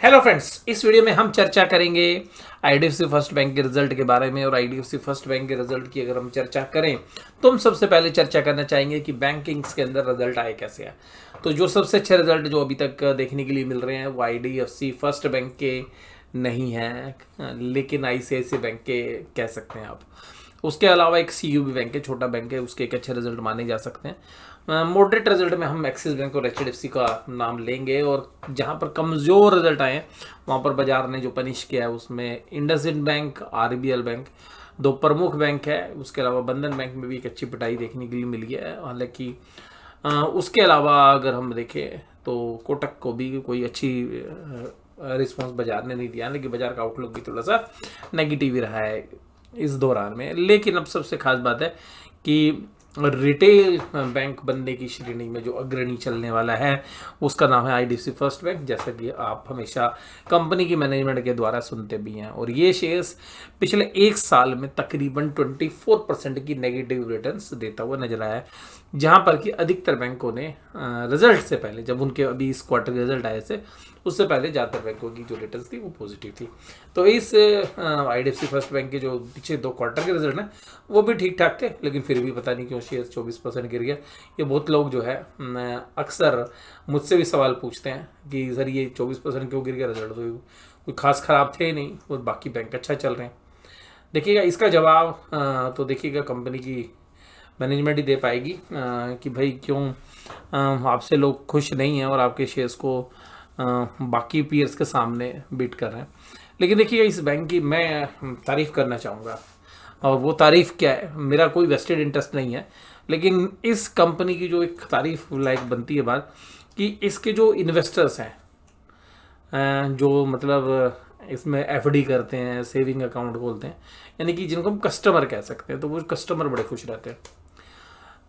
Hello friends, इस video में हम चर्चा करेंगे आईडीएफसी फर्स्ट बैंक के रिजल्ट के बारे में। और आईडीएफसी फर्स्ट बैंक के रिजल्ट की अगर हम चर्चा करें तो हम सबसे पहले चर्चा करना चाहेंगे कि बैंकिंग्स के अंदर रिजल्ट आए कैसे है। तो जो सबसे अच्छे रिजल्ट जो अभी तक देखने के लिए मिल रहे हैं वो आईडीएफसी फर्स्ट बैंक के नहीं हैं, लेकिन आईसीआईसीआई बैंक के कह सकते हैं आप। उसके अलावा एक सीयूबी बैंक है, छोटा बैंक है, उसके एक अच्छे रिजल्ट माने जा सकते हैं। मॉडरेट रिजल्ट में हम एक्सिस बैंक और एचडीएफसी का नाम लेंगे। और जहां पर कमज़ोर रिजल्ट आए हैं वहां पर बाजार ने जो पनिश किया है उसमें इंडसइंड बैंक, आरबीएल बैंक दो प्रमुख बैंक है। उसके अलावा बंधन बैंक में भी एक अच्छी पिटाई देखने के लिए मिली है। हालांकि उसके अलावा अगर हम देखें तो कोटक को भी कोई अच्छी रिस्पॉन्स बाजार ने नहीं दिया, लेकिन बाजार का आउटलुक भी थोड़ा सा नेगेटिव ही रहा है इस दौरान में। लेकिन अब सबसे खास बात है कि रिटेल बैंक बनने की श्रेणी में जो अग्रणी चलने वाला है उसका नाम है आईडीएफसी फर्स्ट बैंक, जैसा कि आप हमेशा कंपनी की मैनेजमेंट के द्वारा सुनते भी हैं। और ये शेयर्स पिछले एक साल में तकरीबन 24% की नेगेटिव रिटर्न्स देता हुआ नजर आया है, जहां पर कि अधिकतर बैंकों ने रिजल्ट से पहले, जब उनके अभी इस क्वार्टर के रिजल्ट आए थे उससे पहले ज़्यादातर बैंकों की जो रिटर्न्स थी वो पॉजिटिव थी। तो इस आईडीएफसी फर्स्ट बैंक के जो पीछे दो क्वार्टर के रिजल्ट हैं वो भी ठीक ठाक थे, लेकिन फिर भी पता नहीं क्यों शेयर 24% गिर गया। ये बहुत लोग जो है अक्सर मुझसे भी सवाल पूछते हैं कि सर ये 24% क्यों गिर गया, रिजल्ट तो कोई खास खराब थे ही नहीं और बाकी बैंक अच्छा चल रहे हैं। देखिएगा इसका जवाब तो देखिएगा कंपनी की मैनेजमेंट ही दे पाएगी कि भाई क्यों आपसे लोग खुश नहीं हैं और आपके शेयर्स को बाकी पीयर्स के सामने बीट कर रहे हैं। लेकिन देखिएगा इस बैंक की मैं तारीफ़ करना चाहूँगा, और वो तारीफ़ क्या है, मेरा कोई वेस्टेड इंटरेस्ट नहीं है, लेकिन इस कंपनी की जो एक तारीफ़ लायक बनती है बात कि इसके जो इन्वेस्टर्स हैं, जो मतलब इसमें एफडी करते हैं, सेविंग अकाउंट खोलते हैं, यानी कि जिनको हम कस्टमर कह सकते हैं, तो वो कस्टमर बड़े खुश रहते हैं।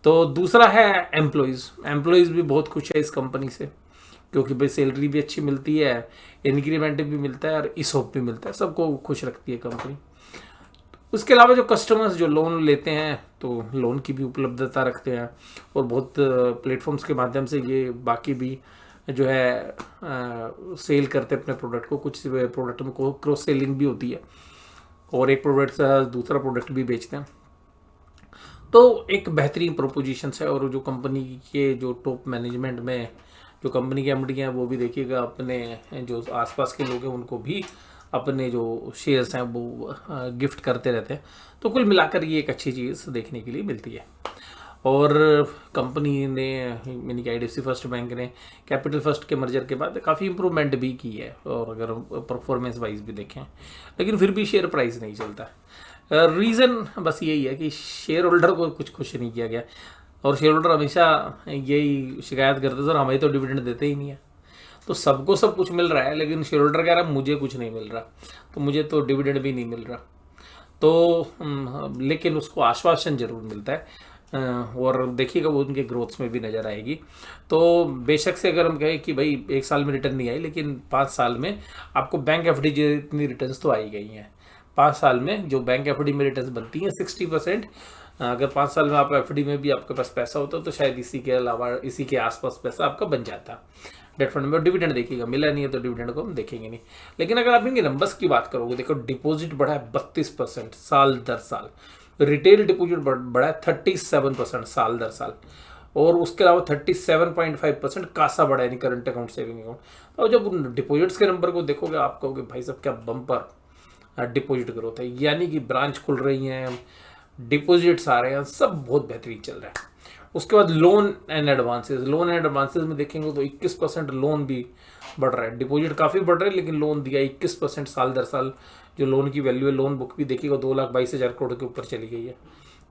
तो दूसरा है एम्प्लॉयज़ भी बहुत खुश है इस कंपनी से, क्योंकि भाई सैलरी भी अच्छी मिलती है, इंक्रीमेंट भी मिलता है और ईसॉप भी मिलता है, सबको खुश रखती है कंपनी। उसके अलावा जो कस्टमर्स जो लोन लेते हैं तो लोन की भी उपलब्धता रखते हैं, और बहुत प्लेटफॉर्म्स के माध्यम से ये बाकी भी जो है सेल करते हैं अपने प्रोडक्ट को। कुछ प्रोडक्ट में क्रॉस सेलिंग भी होती है और एक प्रोडक्ट से दूसरा प्रोडक्ट भी बेचते हैं। तो एक बेहतरीन प्रोपोजिशन है। और जो कंपनी के जो टॉप मैनेजमेंट में जो कंपनी के एमडी हैं वो भी देखिएगा अपने जो आसपास के लोग हैं उनको भी अपने जो शेयर्स हैं वो गिफ्ट करते रहते हैं। तो कुल मिलाकर ये एक अच्छी चीज़ देखने के लिए मिलती है। और कंपनी ने यानी कि आईडीएफसी फर्स्ट बैंक ने कैपिटल फर्स्ट के मर्जर के बाद काफ़ी इंप्रूवमेंट भी की है, और अगर परफॉर्मेंस वाइज भी देखें, लेकिन फिर भी शेयर प्राइस नहीं चलता। रीज़न बस यही है कि शेयर होल्डर को कुछ खुश नहीं किया गया, और शेयर होल्डर हमेशा यही शिकायत करते सर हमें तो डिविडेंड देते ही नहीं है। तो सबको सब कुछ मिल रहा है, लेकिन शेयर होल्डर कह रहा है मुझे कुछ नहीं मिल रहा, तो मुझे तो डिविडेंड भी नहीं मिल रहा। तो लेकिन उसको आश्वासन जरूर मिलता है, और देखिएगा वो उनके ग्रोथ्स में भी नज़र आएगी। तो बेशक से अगर हम कहें कि भाई एक साल में रिटर्न नहीं आई, लेकिन 5 साल में आपको बैंक एफडी जितनी रिटर्न्स तो आई गई हैं। 5 साल में जो बैंक एफडी में रिटर्न्स बनती हैं 60%, अगर 5 साल में आप एफडी में भी आपके पास पैसा होता तो शायद इसी के अलावा इसी के आसपास पैसा आपका बन जाता डेट फंड में। डिविडेंड देखिएगा, मिला नहीं है तो डिविडेंड को हम देखेंगे नहीं। लेकिन अगर आप इनके नंबर्स की बात करोगे, देखो डिपॉजिट बढ़ा है 32% साल दर साल, रिटेल डिपॉजिट बढ़ा है 37% साल दर साल, और उसके अलावा 37.5% कासा बढ़ा है, यानी करंट अकाउंट सेविंग अकाउंट। और जब उन डिपॉजिट्स के नंबर को देखोगे आप कहोगे भाई साहब क्या बम्पर डिपॉजिट ग्रोथ है, यानी कि ब्रांच खुल रही हैं, डिपॉजिट्स आ रहे हैं, सब बहुत बेहतरीन चल रहा है। उसके बाद लोन एंड एडवांसेस में देखेंगे तो 21% लोन भी बढ़ रहा है। डिपॉजिट काफ़ी बढ़ रहा है, लेकिन लोन दिया 21% साल दर साल। जो लोन की वैल्यू है, लोन बुक भी देखिएगा 2,22,000 करोड़ के ऊपर चली गई है।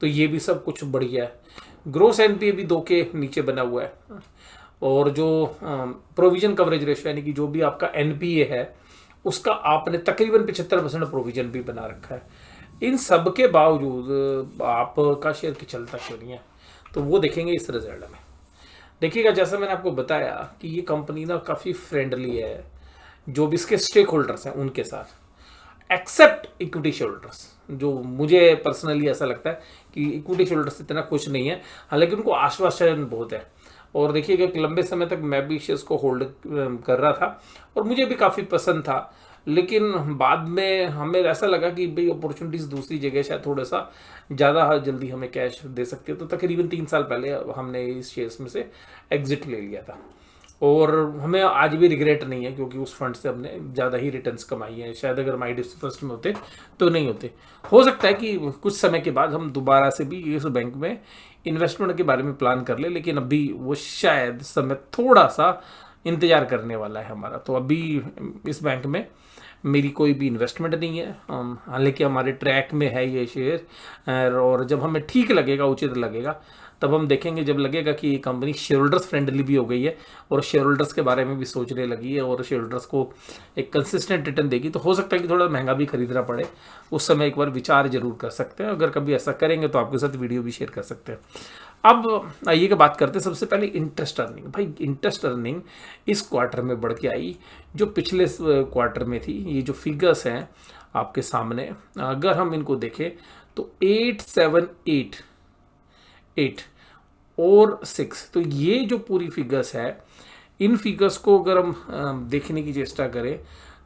तो ये भी सब कुछ बढ़िया है। ग्रोस एनपीए भी 2 के नीचे बना हुआ है, और जो प्रोविजन कवरेज रेशियो यानी कि जो भी आपका एनपीए है उसका आपने तकरीबन 75% प्रोविजन भी बना रखा है। इन सब के बावजूद आपका शेयर की चलता क्यों नहीं है, तो वो देखेंगे इस रिजल्ट में। देखिएगा जैसा मैंने आपको बताया कि ये कंपनी ना काफ़ी फ्रेंडली है जो भी इसके स्टेक होल्डर्स हैं उनके साथ, एक्सेप्ट इक्विटी शेयर होल्डर्स, जो मुझे पर्सनली ऐसा लगता है कि इक्विटी शेयर होल्डर्स इतना खुश नहीं है। हालांकि उनको आश्वासन बहुत है, और देखिएगा कि लंबे समय तक मैं भी शेयर्स को होल्ड कर रहा था और मुझे भी काफ़ी पसंद था, लेकिन बाद में हमें ऐसा लगा कि भाई अपॉर्चुनिटीज़ दूसरी जगह शायद थोड़ा सा ज़्यादा जल्दी हमें कैश दे सकती है, तो तकरीबन 3 साल पहले हमने इस शेयर्स में से एग्जिट ले लिया था। और हमें आज भी रिग्रेट नहीं है, क्योंकि उस फंड से हमने ज़्यादा ही रिटर्न्स कमाई हैं। शायद अगर हम IDFC फर्स्ट में होते तो नहीं होते। हो सकता है कि कुछ समय के बाद हम दोबारा से भी इस बैंक में इन्वेस्टमेंट के बारे में प्लान कर ले, लेकिन अभी वो शायद समय थोड़ा सा इंतज़ार करने वाला है हमारा। तो अभी इस बैंक में मेरी कोई भी इन्वेस्टमेंट नहीं है, हालांकि हमारे ट्रैक में है ये शेयर, और जब हमें ठीक लगेगा, उचित लगेगा, तब हम देखेंगे। जब लगेगा कि ये कंपनी शेयर होल्डर्स फ्रेंडली भी हो गई है और शेयर होल्डर्स के बारे में भी सोचने लगी है और शेयर होल्डर्स को एक कंसिस्टेंट रिटर्न देगी, तो हो सकता है कि थोड़ा महंगा भी खरीदना पड़े। उस समय एक बार विचार जरूर कर सकते हैं। अगर कभी ऐसा करेंगे तो आपके साथ वीडियो भी शेयर कर सकते हैं। अब आइए कि बात करते हैं सबसे पहले इंटरेस्ट अर्निंग। भाई इंटरेस्ट अर्निंग इस क्वार्टर में बढ़ के आई, जो पिछले क्वार्टर में थी। ये जो फिगर्स हैं आपके सामने, अगर हम इनको देखें तो 878 और 6, तो ये जो पूरी फिगर्स है, इन फिगर्स को अगर हम देखने की चेष्टा करें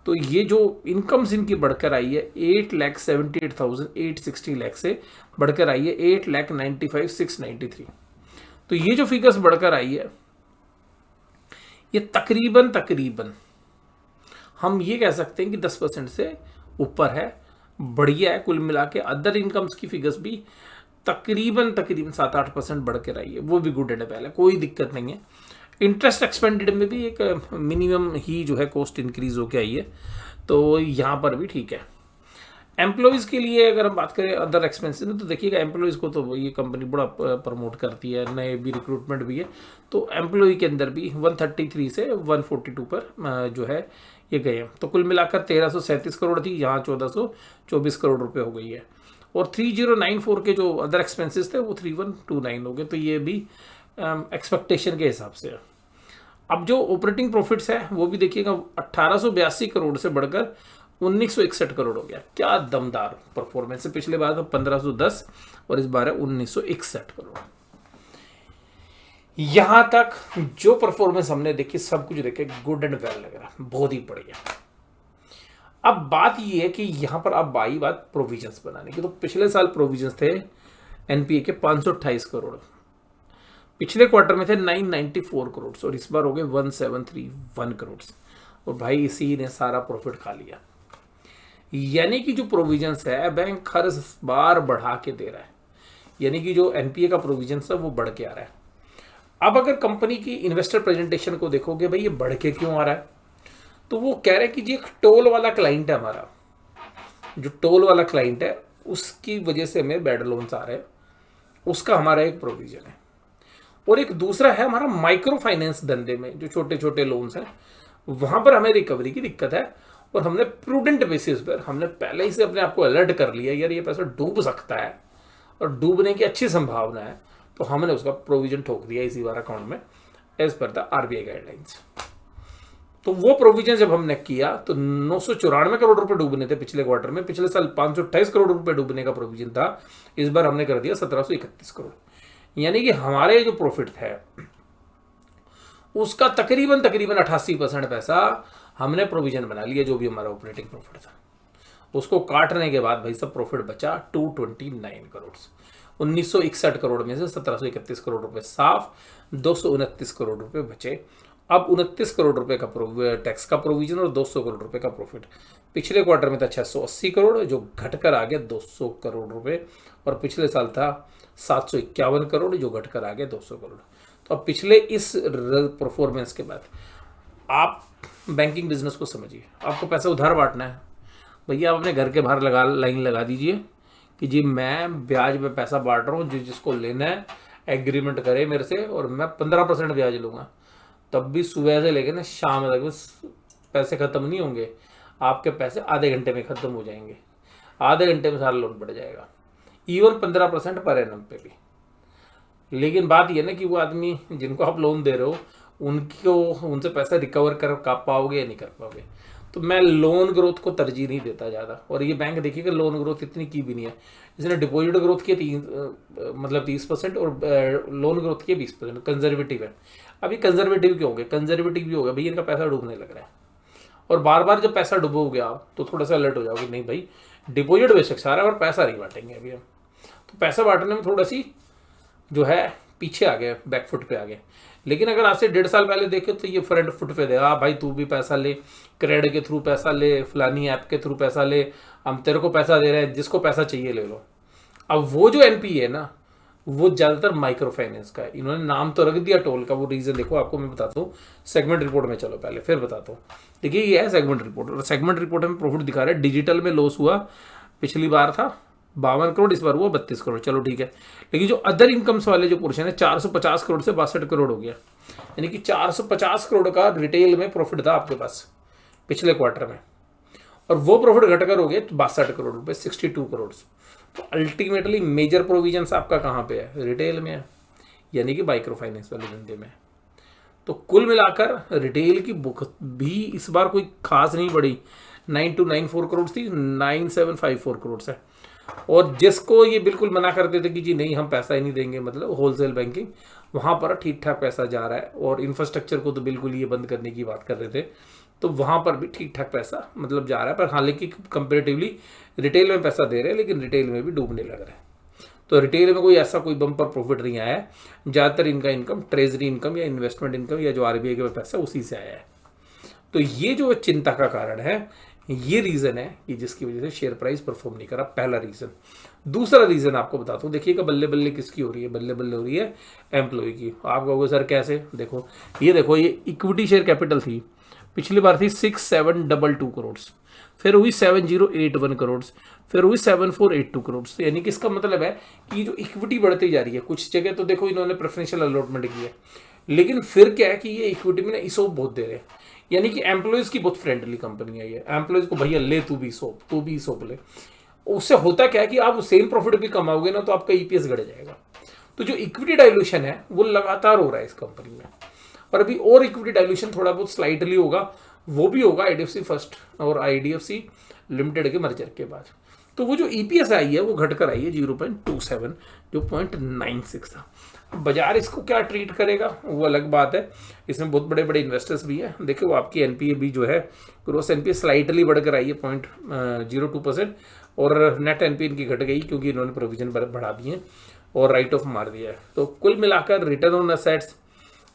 तो ये जो इनकम्स इनकी बढ़कर आई है 8,78,860 लाख से बढ़कर आई है 8,95,693। तो ये जो फिगर्स बढ़कर आई है, ये तकरीबन हम ये कह सकते हैं कि 10% से ऊपर है, बढ़िया है। कुल मिला के अदर इनकम्स की फिगर्स भी तकरीबन 7-8% बढ़ कर आई है, वो भी गुड एंड वेल है, कोई दिक्कत नहीं है। इंटरेस्ट एक्सपेंडेड में भी एक मिनिमम ही जो है कॉस्ट इंक्रीज होकर आई है, तो यहाँ पर भी ठीक है। एम्प्लॉयज़ के लिए अगर हम बात करें अदर एक्सपेंसेस में, तो देखिएगा एम्प्लॉयज़ को तो ये कंपनी बड़ा प्रमोट करती है, नए भी रिक्रूटमेंट भी है। तो एम्प्लॉय के अंदर भी 133 से 142 पर जो है ये गए हैं। तो कुल मिलाकर 1337 करोड़ थी, यहाँ 1424 करोड़ रुपए हो गई है। और 3094 के जो अदर एक्सपेंसेस थे वो 3129 हो गए। तो ये भी एक्सपेक्टेशन के हिसाब से है। अब जो ऑपरेटिंग प्रॉफिट्स है वो भी देखिएगा 1882 करोड़ से बढ़कर 1961 करोड़ हो गया। क्या दमदार परफॉर्मेंस है। पिछले बार तो 1510 और इस बार है 1961 करोड़। यहां तक जो परफॉर्मेंस हमने देखी, सब कुछ देखे गुड एंड वेल लग रहा, बहुत ही बढ़िया। अब बात ये है कि यहां पर अब आई बात प्रोविजंस बनाने की। तो पिछले साल प्रोविजंस थे एनपीए के 528 करोड़, पिछले क्वार्टर में थे 994 करोड़ और इस बार हो गए 1731 करोड़। और भाई इसी ने सारा प्रॉफिट खा लिया। यानी कि जो प्रोविजंस है बैंक हर बार बढ़ा के दे रहा है, यानी कि जो एनपीए का प्रोविजंस है वो बढ़ के आ रहा है। अब अगर कंपनी की इन्वेस्टर प्रेजेंटेशन को देखोगे, भाई ये बढ़ के क्यों आ रहा है, तो वो कह रहे हैं कि जी एक टोल वाला क्लाइंट है हमारा, जो टोल वाला क्लाइंट है उसकी वजह से हमें बैड लोन्स आ रहे हैं, उसका हमारा एक प्रोविजन है। और एक दूसरा है हमारा माइक्रो फाइनेंस धंधे में जो छोटे छोटे लोन्स हैं, वहां पर हमें रिकवरी की दिक्कत है। और हमने प्रूडेंट बेसिस पर हमने पहले ही से अपने आप को अलर्ट कर लिया, यार ये पैसा डूब सकता है और डूबने की अच्छी संभावना है, तो हमने उसका प्रोविजन ठोक दिया इसी बार अकाउंट में as per the RBI guidelines. तो वो प्रोविजन जब हमने किया तो 994 करोड़ रुपए डूबने थे पिछले क्वार्टर में, पिछले साल 528 करोड़ रुपए डूबने का प्रोविजन था, इस बार हमने कर दिया 1731 करोड़। यानी कि हमारे जो प्रॉफिट है उसका तकरीबन 88% पैसा हमने प्रोविजन बना लिया, जो भी हमारा ऑपरेटिंग प्रॉफिट था उसको काटने के बाद भाई सब प्रॉफिट बचा 229 करोड़। 1961 करोड़ में से 1731 करोड़ रुपए साफ, 229 करोड़ रुपए बचे। अब 29 करोड़ रुपए का टैक्स का प्रोविजन और 200 करोड़ रुपए का प्रॉफिट। पिछले क्वार्टर में था 680 करोड़ जो घटकर आ गया 200 करोड़ रुपए, और पिछले साल था 751 करोड़ जो घटकर आ गया 200 करोड़। तो अब पिछले इस परफॉर्मेंस के बाद आप बैंकिंग बिजनेस को समझिए। आपको पैसा उधार बांटना है, भैया आप अपने घर के बाहर लाइन लगा दीजिए कि जी मैं ब्याज पे पैसा बांट रहा हूँ, जिसको लेना है एग्रीमेंट करे मेरे से और मैं 15% ब्याज लूँगा। तब भी सुबह से लेकर ना शाम तक पैसे ख़त्म नहीं होंगे, आपके पैसे आधे घंटे में ख़त्म हो जाएंगे, आधे घंटे में सारा लोन बढ़ जाएगा, इवन 15% पर एनम पे भी। लेकिन बात यह ना कि वो आदमी जिनको आप लोन दे रहे हो उनसे पैसा रिकवर कर पाओगे या नहीं कर पाओगे। तो मैं लोन ग्रोथ को तरजीह नहीं देता ज़्यादा। और ये बैंक देखिएगा लोन ग्रोथ इतनी की भी नहीं है, इसने डिपॉजिट ग्रोथ की 30% और लोन ग्रोथ की 20%, कंजर्वेटिव है। अभी कंजर्वेटिव क्यों हो गए? कंजर्वेटिव भी हो गया भाई, इनका पैसा डूबने लग रहा है। और बार बार जब पैसा डुबोगे आप तो थोड़ा सा अलर्ट हो जाओगे, नहीं भाई डिपॉजिट बेशक सारा और पैसा नहीं बांटेंगे अभी हम। तो पैसा बांटने में थोड़ा सी जो है पीछे आ गए, बैकफुट पे आ गए। लेकिन अगर आज से 1.5 साल पहले देखे तो ये फ्रंट फुट पे थे, हाँ भाई तू भी पैसा ले, क्रेडिट के थ्रू पैसा ले, फलानी ऐप के थ्रू पैसा ले, हम तेरे को पैसा दे रहे हैं, जिसको पैसा चाहिए ले लो। अब वो जो एनपीए है ना, वो ज़्यादातर माइक्रो फाइनेंस का है। इन्होंने नाम तो रख दिया टोल का, वो रीज़न देखो आपको मैं बताता हूँ सेगमेंट रिपोर्ट में, चलो पहले फिर बताता हूँ। देखिए ये है सेगमेंट रिपोर्ट, और सेगमेंट रिपोर्ट में प्रॉफिट दिखा रहा है। डिजिटल में लॉस हुआ, पिछली बार था 52 करोड़, इस बार हुआ 32 करोड़, चलो ठीक है। लेकिन जो अदर इनकम्स वाले जो पोर्शन है 450 करोड़ से 62 करोड़ हो गया, यानी कि 450 करोड़ का रिटेल में प्रॉफिट था आपके पास पिछले क्वार्टर में, और वो प्रॉफिट घटकर हो गया 62 करोड़ रुपए, 62 करोड़। तो अल्टीमेटली मेजर प्रोविजंस आपका कहाँ पे है? रिटेल में है, यानी कि माइक्रो फाइनेंस वाले धंधे में। तो कुल मिलाकर रिटेल की बुक भी इस बार कोई खास नहीं बढ़ी, 9294 करोड़ थी, 9754 करोड़ है। और जिसको ये बिल्कुल मना करते थे कि जी नहीं हम पैसा ही नहीं देंगे, मतलब होलसेल बैंकिंग, वहाँ पर ठीक ठाक पैसा जा रहा है। और इंफ्रास्ट्रक्चर को तो बिल्कुल ये बंद करने की बात कर रहे थे, तो वहाँ पर भी ठीक ठाक पैसा मतलब जा रहा है। पर हालांकि कंपेरेटिवली रिटेल में पैसा दे रहे हैं, लेकिन रिटेल में भी डूबने लग रहा है। तो रिटेल में कोई ऐसा कोई बम्पर प्रॉफिट नहीं आया है। ज़्यादातर इनका इनकम ट्रेजरी इनकम या इन्वेस्टमेंट इनकम या जो आरबीआई के पैसा उसी से आया है। तो ये जो चिंता का कारण है, ये रीज़न है कि जिसकी वजह से शेयर प्राइस परफॉर्म नहीं करा, पहला रीज़न। दूसरा रीज़न आपको बताता हूँ, देखिएगा बल्ले बल्ले किसकी हो रही है? बल्ले बल्ले हो रही है एम्प्लॉय की। आप कहोगे सर कैसे? देखो ये इक्विटी शेयर कैपिटल थी, पिछली बार थी 6722 करोड़, फिर हुई 7081 करोड़, फिर हुई 7482 करोड़। यानी कि इसका मतलब है कि जो इक्विटी बढ़ती जा रही है, कुछ जगह तो देखो इन्होंने प्रेफरेंशियल अलॉटमेंट की है, लेकिन फिर क्या है कि ये इक्विटी में ना इसोप बहुत दे रहे हैं। यानी कि एम्प्लॉयज की बहुत फ्रेंडली कंपनी है ये, एम्प्लॉयज को भैया ले तू भी इसोप ले। उससे होता क्या है कि आप सेम प्रॉफिट भी कमाओगे ना तो आपका ईपीएस घट जाएगा। तो जो इक्विटी डाइल्यूशन है वो लगातार हो रहा है इस कंपनी में, और अभी और इक्विटी डाइल्यूशन थोड़ा बहुत स्लाइटली होगा, वो भी होगा आईडीएफसी फर्स्ट और आईडीएफसी लिमिटेड के मर्जर के बाद। तो वो जो ईपीएस आई है वो घटकर आई है 0.27, जो 0.96 था। बाजार इसको क्या ट्रीट करेगा वो अलग बात है, इसमें बहुत बड़े बड़े इन्वेस्टर्स भी हैं। देखिए वो आपकी एनपीए भी जो है, ग्रोस एनपीए स्लाइटली बढ़कर आई है 0.02%, और नेट एनपीए इनकी घट गई क्योंकि इन्होंने प्रोविजन बढ़ा दिए और राइट ऑफ मार दिया है। तो कुल मिलाकर रिटर्न ऑन असेट्स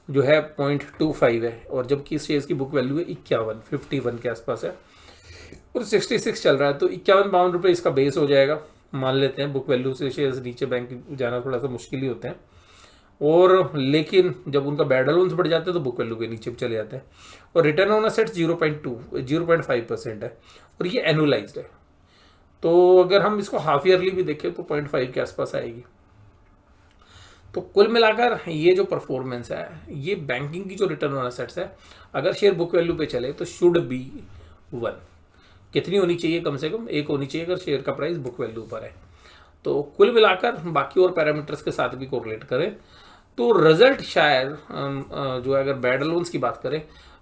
जो है 0.25 है, और जबकि इस शेयर्स की बुक वैल्यू है 51 के आसपास है, और 66 चल रहा है। तो 51-52 रुपये इसका बेस हो जाएगा, मान लेते हैं। बुक वैल्यू से शेयर्स नीचे बैंक जाना थोड़ा सा मुश्किल ही होते हैं, और लेकिन जब उनका बैड लोन्स बढ़ जाते हैं तो बुक वैल्यू के नीचे भी चले जाते हैं। और रिटर्न ऑन असेट्स 0.5% है, और ये एनुअलाइज्ड है। तो अगर हम इसको हाफ ईयरली भी देखें तो 0.5 के आसपास आएगी। तो कुल मिलाकर ये जो परफॉर्मेंस है, ये बैंकिंग की जो रिटर्न ऑन एसेट्स है, अगर शेयर बुक वैल्यू पे चले तो शुड बी 1। कितनी होनी चाहिए? कम से कम 1 होनी चाहिए अगर शेयर का प्राइस बुक वैल्यू पर है। तो कुल मिलाकर बाकी और पैरामीटर्स के साथ भी कोरिलेट करें तो रिजल्ट शायद जो है, अगर बैड लोन्स की बात करें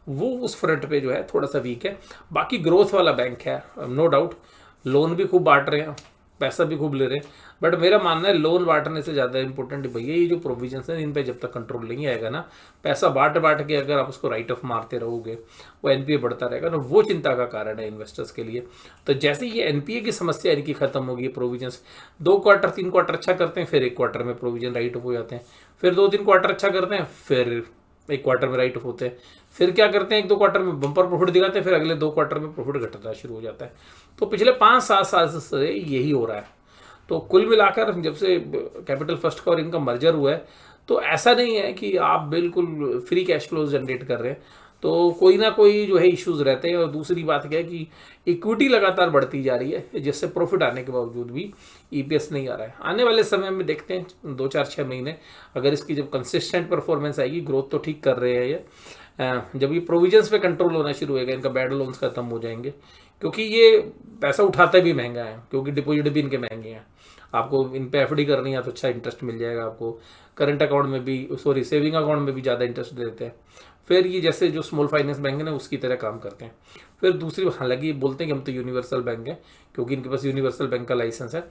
वो उस फ्रंट पे जो है थोड़ा सा वीक है। बाकी ग्रोथ वाला बैंक है, नो डाउट, लोन भी खूब बांट रहे हैं, पैसा भी खूब ले रहे हैं, बट मेरा मानना है लोन बांटने से ज़्यादा इंपॉर्टेंट भैया ये जो प्रोविजंस हैं इन पे जब तक कंट्रोल नहीं आएगा ना, पैसा बांट के अगर आप उसको राइट ऑफ मारते रहोगे, वो एनपीए बढ़ता रहेगा ना, वो चिंता का कारण है इन्वेस्टर्स के लिए। तो जैसे ये एनपीए की समस्या इनकी खत्म होगी, प्रोविजंस 2 क्वार्टर 3 क्वार्टर अच्छा करते हैं, फिर 1 क्वार्टर में प्रोविजन राइट ऑफ हो जाते हैं, फिर 2-3 क्वार्टर अच्छा करते हैं, फिर 1 क्वार्टर में राइट ऑफ होते हैं, फिर क्या करते हैं 1-2 क्वार्टर में बम्पर प्रॉफिट दिखाते हैं, फिर अगले 2 क्वार्टर में प्रॉफिट घटना शुरू हो जाता है। तो पिछले 5-7 साल से यही हो रहा है। तो कुल मिलाकर जब से कैपिटल फर्स्ट का और इनका मर्जर हुआ है, तो ऐसा नहीं है कि आप बिल्कुल फ्री कैश फ्लोज जनरेट कर रहे हैं, तो कोई ना कोई जो है इश्यूज रहते हैं। और दूसरी बात क्या है कि इक्विटी लगातार बढ़ती जा रही है, जिससे प्रॉफिट आने के बावजूद भी ईपीएस नहीं आ रहा है। आने वाले समय में देखते हैं 2-4-6 महीने, अगर इसकी जब कंसिस्टेंट परफॉर्मेंस आएगी, ग्रोथ तो ठीक कर रहे हैं ये, जब ये प्रोविजंस पे कंट्रोल होना शुरू होगा, इनका बैड लोन्स खत्म हो जाएंगे, क्योंकि ये पैसा उठाते भी महंगा है, क्योंकि डिपॉजिट भी इनके महंगे हैं। आपको इन पे एफडी करनी है तो अच्छा इंटरेस्ट मिल जाएगा आपको, करंट अकाउंट में भी, सॉरी सेविंग अकाउंट में भी ज़्यादा इंटरेस्ट देते हैं, फिर ये जैसे जो स्मॉल फाइनेंस बैंक है ना उसकी तरह काम करते हैं। फिर दूसरी, हालांकि ये बोलते हैं कि हम तो यूनिवर्सल बैंक है क्योंकि इनके पास यूनिवर्सल बैंक का लाइसेंस है।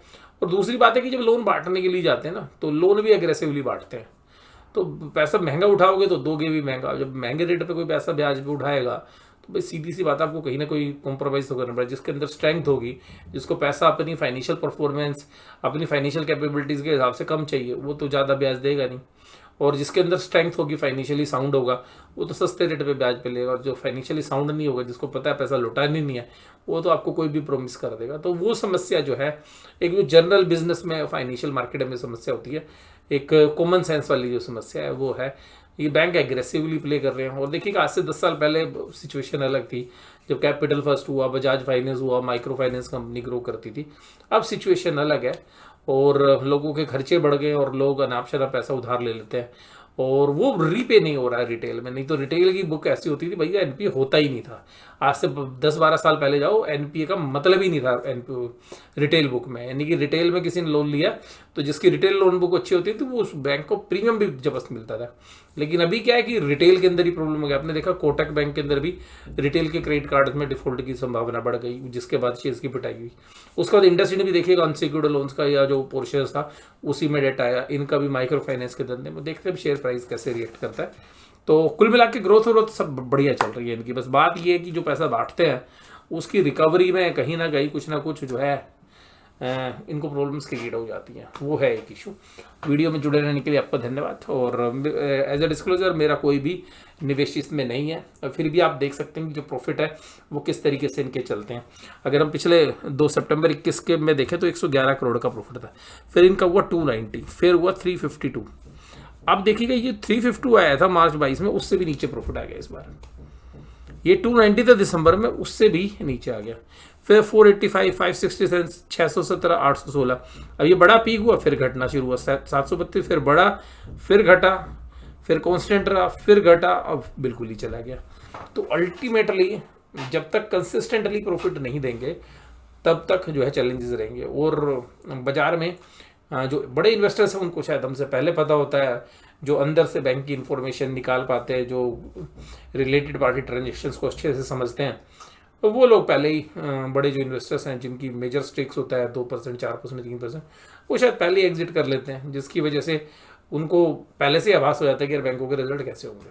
और दूसरी बात है कि जब लोन बांटने के लिए जाते हैं ना तो लोन भी एग्रेसिवली बांटते हैं। तो पैसा महंगा उठाओगे तो दोगे भी महंगा। जब महंगे रेट पे कोई पैसा ब्याज पे उठाएगा तो भाई सीधी सी बात है, आपको कहीं ना कोई कॉम्प्रोमाइज तो करना पड़ेगा। जिसके अंदर स्ट्रेंथ होगी, जिसको पैसा अपनी फाइनेंशियल परफॉर्मेंस, अपनी फाइनेंशियल कैपेबिलिटीज़ के हिसाब से कम चाहिए, वो तो ज़्यादा ब्याज देगा नहीं। और जिसके अंदर स्ट्रेंथ होगी, फाइनेंशियली साउंड होगा, वो तो सस्ते रेट पे ब्याज पे लेगा। और जो फाइनेंशियली साउंड नहीं होगा, जिसको पता है पैसा लौटाना नहीं है, वो तो आपको कोई भी प्रॉमिस कर देगा। तो वो समस्या जो है, एक जो जनरल बिजनेस में फाइनेंशियल मार्केट में समस्या होती है, एक कॉमन सेंस वाली जो समस्या है वो है ये बैंक एग्रेसिवली प्ले कर रहे हैं। और देखिएगा आज से 10 साल पहले सिचुएशन अलग थी, जब कैपिटल फर्स्ट हुआ, बजाज फाइनेंस हुआ, माइक्रो फाइनेंस कंपनी ग्रो करती थी। अब सिचुएशन अलग है और लोगों के खर्चे बढ़ गए और लोग अनाप शनाप पैसा उधार ले लेते हैं और वो रीपे नहीं हो रहा है रिटेल में। नहीं तो रिटेल की बुक ऐसी होती थी भैया, एनपीए होता ही नहीं था। आज से 10-12 साल पहले जाओ, एनपीए का मतलब ही नहीं था एनपीए रिटेल बुक में। यानी कि रिटेल में किसी ने लोन लिया तो जिसकी रिटेल लोन बुक अच्छी होती थी वो उस बैंक को प्रीमियम भी जबरदस्त मिलता था। लेकिन अभी क्या है कि रिटेल के अंदर ही प्रॉब्लम हो गया। आपने देखा कोटक बैंक के अंदर भी रिटेल के क्रेडिट कार्ड में डिफॉल्ट की संभावना बढ़ गई, जिसके बाद शेयर्स की पिटाई हुई। उसके बाद इंडस्ट्री ने भी देखिएगा अनसिक्योर्ड लोन्स का या जो पोर्शन था उसी में डेटा आया। इनका भी माइक्रो फाइनेंस के धंधे में देखते हैं शेयर प्राइस कैसे रिएक्ट करता है। तो कुल मिला के ग्रोथ सब बढ़िया चल रही है इनकी। बस बात ये है कि जो पैसा बांटते हैं उसकी रिकवरी में कहीं ना कहीं कुछ ना कुछ जो है इनको प्रॉब्लम्स क्रिएट हो जाती हैं, वो है एक इशू। वीडियो में जुड़े रहने के लिए आपका धन्यवाद। और एज अ डिस्क्लोजर, मेरा कोई भी निवेश इसमें नहीं है। फिर भी आप देख सकते हैं कि जो प्रॉफिट है वो किस तरीके से इनके चलते हैं। अगर हम पिछले 2 सितंबर 21 के में देखें तो 111 करोड़ का प्रॉफिट था, फिर इनका हुआ 290, फिर हुआ 352। अब देखिएगा ये 352 आया था मार्च 22 में, उससे भी नीचे प्रॉफिट आ गया इस बार। ये 290 था दिसंबर में, उससे भी नीचे आ गया। फिर 485, 567, 617, 816। अब ये बड़ा पीक हुआ, फिर घटना शुरू हुआ 732, फिर बढ़ा, फिर घटा, फिर कांस्टेंट रहा, फिर घटा, अब बिल्कुल ही चला गया। तो अल्टीमेटली जब तक कंसिस्टेंटली प्रॉफिट नहीं देंगे तब तक जो है चैलेंजेस रहेंगे। और बाजार में जो बड़े इन्वेस्टर्स हैं उनको शायद हमसे पहले पता होता है, जो अंदर से बैंक की इंफॉर्मेशन निकाल पाते हैं, जो रिलेटेड पार्टी ट्रांजेक्शन्स को अच्छे से समझते हैं, तो वो लोग पहले ही बड़े जो इन्वेस्टर्स हैं जिनकी मेजर स्टेक्स होता है 2%, 4%, 3%, वो शायद पहले ही एग्जिट कर लेते हैं, जिसकी वजह से उनको पहले से आभास हो जाता है कि यार बैंकों के रिजल्ट कैसे होंगे।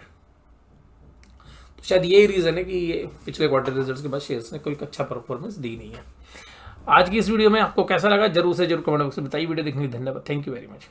तो शायद यही रीज़न है कि ये पिछले क्वार्टर रिजल्ट्स के बाद शेयर्स ने कोई अच्छा परफॉर्मेंस दी नहीं है। आज की इस वीडियो में आपको कैसा लगा जरूर से जरूर कमेंट बॉक्स में बताइए। वीडियो देखने के लिए धन्यवाद। Thank you very much.